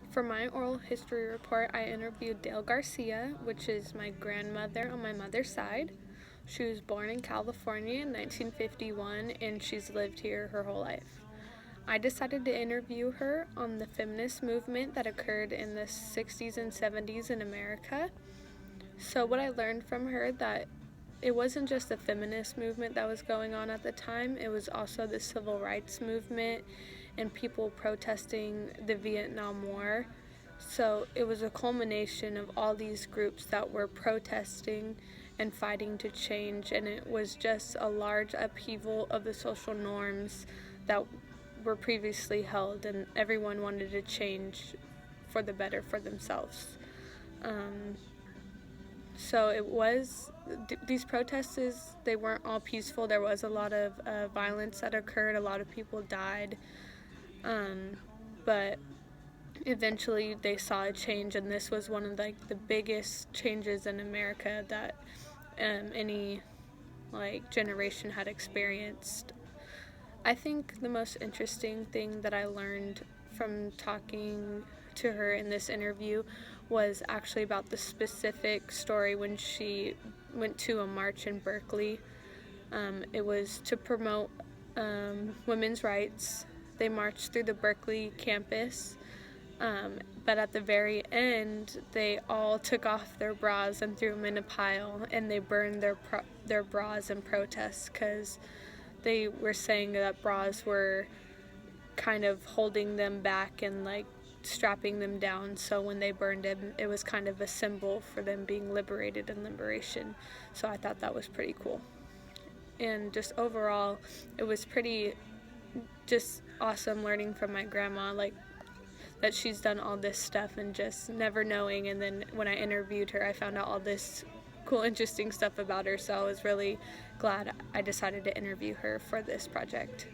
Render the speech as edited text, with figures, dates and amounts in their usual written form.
For my oral history report, I interviewed Dale Garcia, which is my grandmother on my mother's side. She was born in California in 1951 and she's lived here her whole life. I decided to interview her on the feminist movement that occurred in the 60s and 70s in America. So what I learned from her that it wasn't just the feminist movement that was going on at the time, it was also the civil rights movement and people protesting the Vietnam War. So it was a culmination of all these groups that were protesting and fighting to change, and it was just a large upheaval of the social norms that were previously held, and everyone wanted to change for the better for themselves. So it was, these protests, they weren't all peaceful. There was a lot of violence that occurred. A lot of people died. But eventually they saw a change, and this was one of the biggest changes in America that any generation had experienced. I think the most interesting thing that I learned from talking to her in this interview was actually about the specific story when she went to a march in Berkeley. It was to promote women's rights. They marched through the Berkeley campus, but at the very end, they all took off their bras and threw them in a pile, and they burned their bras in protest because they were saying that bras were kind of holding them back and strapping them down, so when they burned them, it was kind of a symbol for them being liberated and liberation. So I thought that was pretty cool. And just overall, it was pretty just awesome learning from my grandma, that she's done all this stuff and just never knowing, and then when I interviewed her, I found out all this cool, interesting stuff about her, so I was really glad I decided to interview her for this project.